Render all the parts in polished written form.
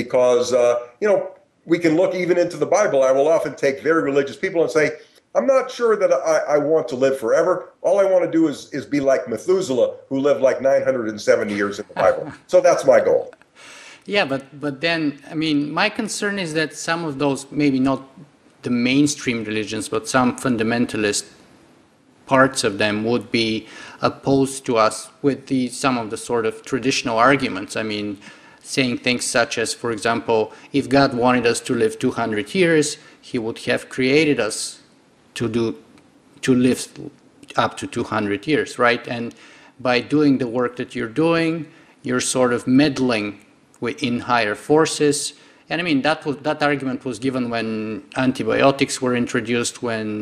because, we can look even into the Bible. I will often take very religious people and say, I'm not sure that I want to live forever. All I want to do is be like Methuselah, who lived like 970 years in the Bible. So that's my goal. Yeah, but then, I mean, my concern is that some of those, maybe not the mainstream religions, but some fundamentalist parts of them would be opposed to us with some of the sort of traditional arguments. I mean, saying things such as, for example, if God wanted us to live 200 years, he would have created us to live up to 200 years, right? And by doing the work that you're doing, you're sort of meddling in higher forces. And I mean, that argument was given when antibiotics were introduced, when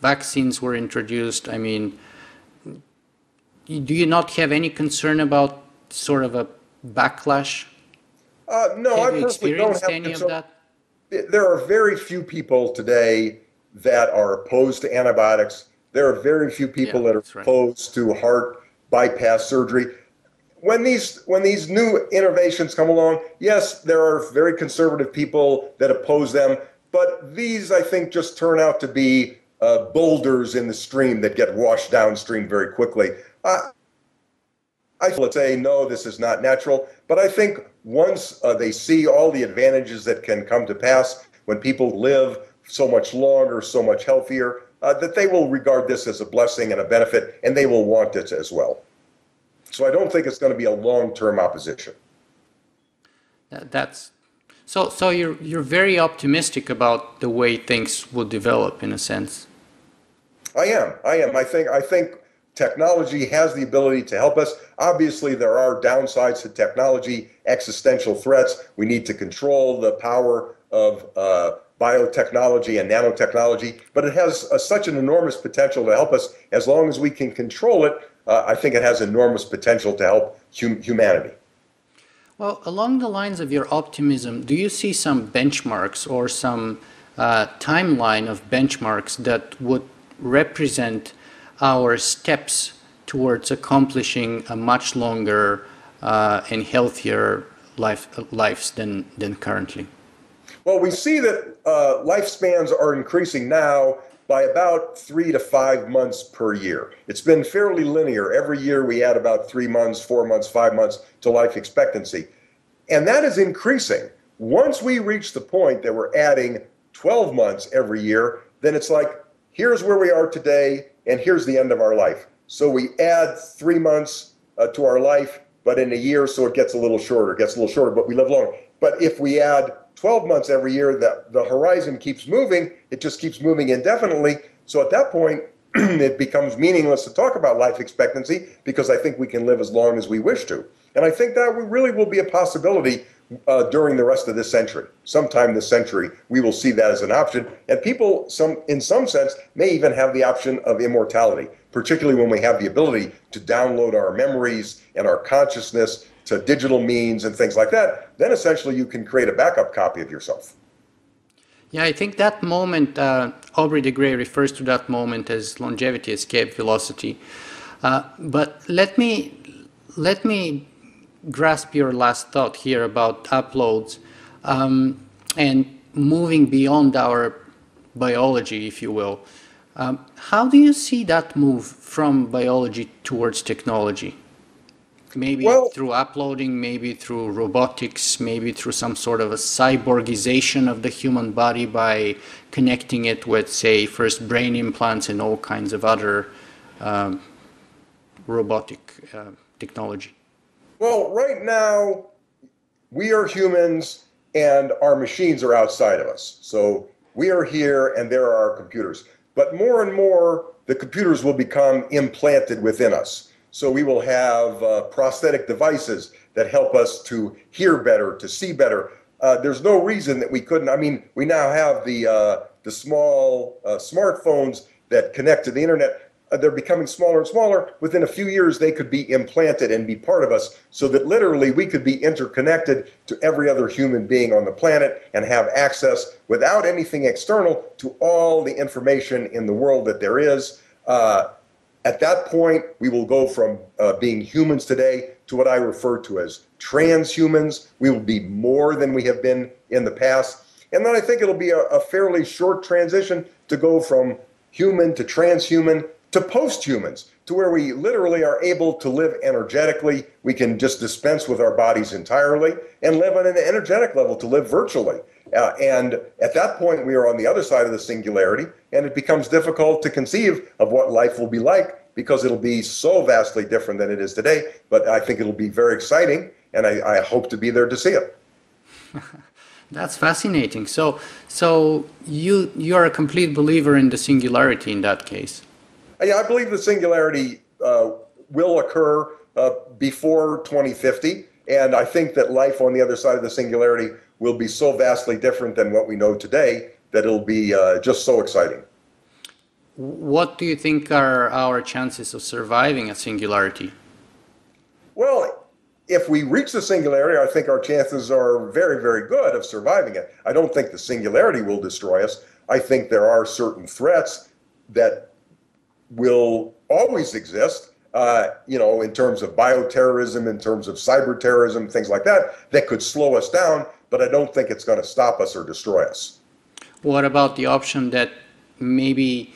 vaccines were introduced. I mean, do you not have any concern about sort of a backlash? No, have I you personally don't have any concern. of that? There are very few people today that are opposed to antibiotics. There are very few people that are opposed to heart bypass surgery. When these new innovations come along, yes, there are very conservative people that oppose them, but these, I think, just turn out to be boulders in the stream that get washed downstream very quickly. I would say, no, this is not natural, but I think once they see all the advantages that can come to pass when people live so much longer, so much healthier, that they will regard this as a blessing and a benefit, and they will want it as well. So I don't think it's going to be a long-term opposition. So you're very optimistic about the way things will develop, in a sense. I am. I think technology has the ability to help us. Obviously, there are downsides to technology, existential threats. We need to control the power of biotechnology and nanotechnology, but it has such an enormous potential to help us. As long as we can control it, I think it has enormous potential to help humanity. Well, along the lines of your optimism, do you see some benchmarks or some timeline of benchmarks that would represent our steps towards accomplishing a much longer and healthier lives than currently? Well, we see that lifespans are increasing now by about 3 to 5 months per year. It's been fairly linear. Every year we add about 3 months, 4 months, 5 months to life expectancy. And that is increasing. Once we reach the point that we're adding 12 months every year, then it's like, here's where we are today, and here's the end of our life. So we add 3 months to our life, but in a year, so it gets a little shorter, but we live long. But if we add 12 months every year, the horizon keeps moving. It just keeps moving indefinitely. So at that point, it becomes meaningless to talk about life expectancy because I think we can live as long as we wish to. And I think that really will be a possibility during the rest of this century. Sometime this century, we will see that as an option. And people, in some sense, may even have the option of immortality, particularly when we have the ability to download our memories and our consciousness to digital means and things like that. Then essentially you can create a backup copy of yourself. Yeah, I think that moment, Aubrey de Grey refers to that moment as longevity, escape velocity. But let me grasp your last thought here about uploads and moving beyond our biology, if you will. How do you see that move from biology towards technology? Maybe through uploading, maybe through robotics, maybe through some sort of a cyborgization of the human body by connecting it with, say, first brain implants and all kinds of other robotic technology. Well, right now, we are humans and our machines are outside of us. So we are here and there are our computers. But more and more, the computers will become implanted within us. So we will have prosthetic devices that help us to hear better, to see better. There's no reason that we couldn't. I mean, we now have the small smartphones that connect to the internet. They're becoming smaller and smaller. Within a few years, they could be implanted and be part of us so that literally we could be interconnected to every other human being on the planet and have access without anything external to all the information in the world that there is. At that point, we will go from being humans today to what I refer to as transhumans. We will be more than we have been in the past. And then I think it'll be a fairly short transition to go from human to transhuman to post-humans, to where we literally are able to live energetically. We can just dispense with our bodies entirely and live on an energetic level, to live virtually. And at that point, we are on the other side of the singularity, and it becomes difficult to conceive of what life will be like, because it'll be so vastly different than it is today. But I think it'll be very exciting, and I hope to be there to see it. That's fascinating. So you're a complete believer in the singularity in that case. Yeah, I believe the singularity will occur before 2050, and I think that life on the other side of the singularity will be so vastly different than what we know today that it'll be just so exciting. What do you think are our chances of surviving a singularity? Well, if we reach the singularity, I think our chances are very, very good of surviving it. I don't think the singularity will destroy us. I think there are certain threats that will always exist, in terms of bioterrorism, in terms of cyber terrorism, things like that could slow us down, but I don't think it's going to stop us or destroy us. What about the option that maybe,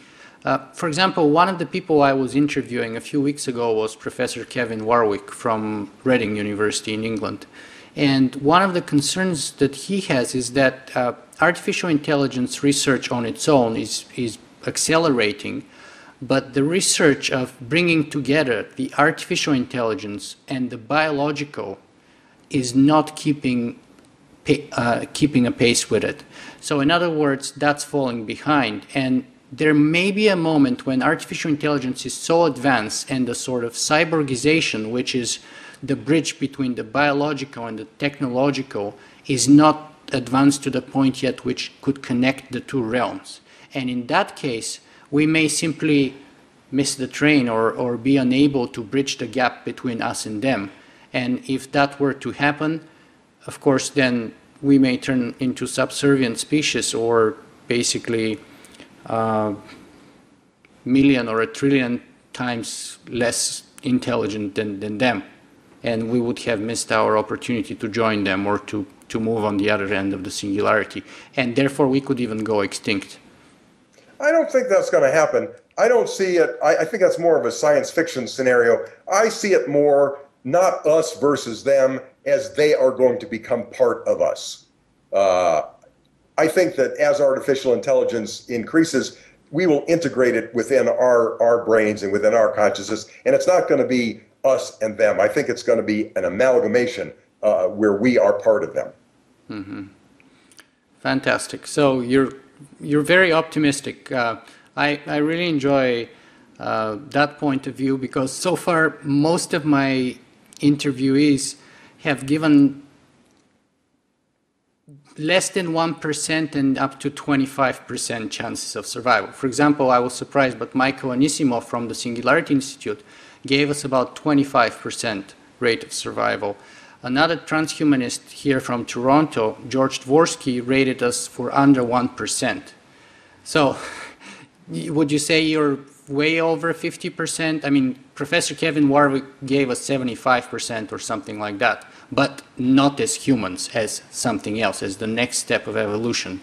for example, one of the people I was interviewing a few weeks ago was Professor Kevin Warwick from Reading University in England. And one of the concerns that he has is that artificial intelligence research on its own is accelerating, but the research of bringing together the artificial intelligence and the biological is not keeping a pace with it. So in other words, that's falling behind. And there may be a moment when artificial intelligence is so advanced and the sort of cyborgization, which is the bridge between the biological and the technological, is not advanced to the point yet which could connect the two realms. And in that case, we may simply miss the train or be unable to bridge the gap between us and them. And if that were to happen, of course, then we may turn into subservient species, or basically million or a trillion times less intelligent than them. And we would have missed our opportunity to join them or to move on the other end of the singularity. And therefore, we could even go extinct. I don't think that's going to happen. I don't see it. I think that's more of a science fiction scenario. I see it more not us versus them, as they are going to become part of us. I think that as artificial intelligence increases, we will integrate it within our brains and within our consciousness, and it's not going to be us and them. I think it's going to be an amalgamation where we are part of them. Mm-hmm. Fantastic. So you're very optimistic. I really enjoy that point of view, because so far most of my interviewees have given less than 1% and up to 25% chances of survival. For example, I was surprised, but Michael Anisimov from the Singularity Institute gave us about 25% rate of survival. Another transhumanist here from Toronto, George Dvorsky, rated us for under 1%. So would you say you're way over 50%? I mean, Professor Kevin Warwick gave us 75% or something like that, but not as humans, as something else, as the next step of evolution.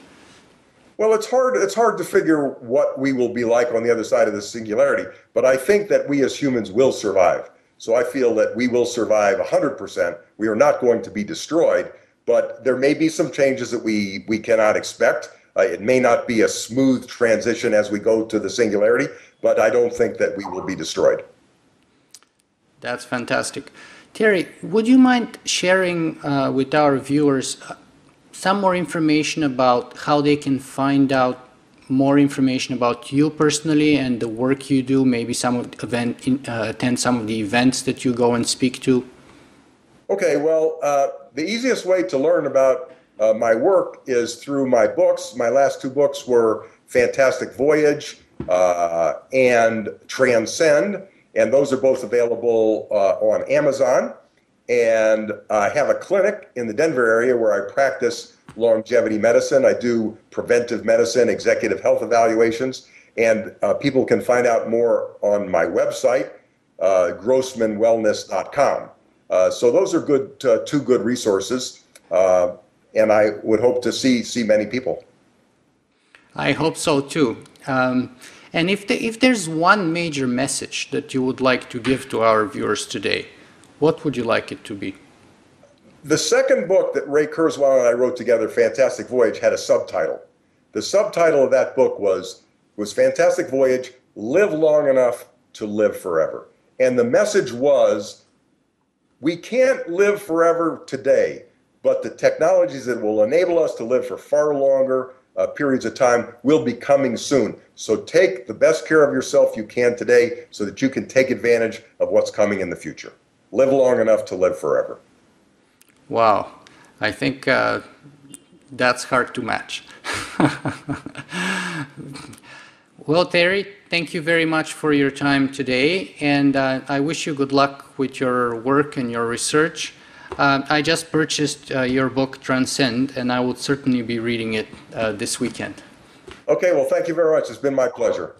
Well, it's hard to figure what we will be like on the other side of the singularity, but I think that we as humans will survive. So I feel that we will survive 100%. We are not going to be destroyed, but there may be some changes that we cannot expect. It may not be a smooth transition as we go to the singularity, but I don't think that we will be destroyed. That's fantastic. Terry, would you mind sharing with our viewers some more information about how they can find out more information about you personally and the work you do, maybe attend some of the events that you go and speak to? Okay, well, the easiest way to learn about my work is through my books. My last two books were Fantastic Voyage and Transcend, and those are both available on Amazon. And I have a clinic in the Denver area where I practice longevity medicine. I do preventive medicine, executive health evaluations, And people can find out more on my website, grossmanwellness.com. So those are two good resources, and I would hope to see many people. I hope so too. And if there's one major message that you would like to give to our viewers today, what would you like it to be? The second book that Ray Kurzweil and I wrote together, Fantastic Voyage, had a subtitle. The subtitle of that book was Fantastic Voyage, Live Long Enough to Live Forever. And the message was, we can't live forever today, but the technologies that will enable us to live for far longer periods of time will be coming soon. So take the best care of yourself you can today so that you can take advantage of what's coming in the future. Live long enough to live forever. Wow. I think that's hard to match. Well, Terry, thank you very much for your time today, and I wish you good luck with your work and your research. I just purchased your book, Transcend, and I would certainly be reading it this weekend. Okay, well, thank you very much. It's been my pleasure.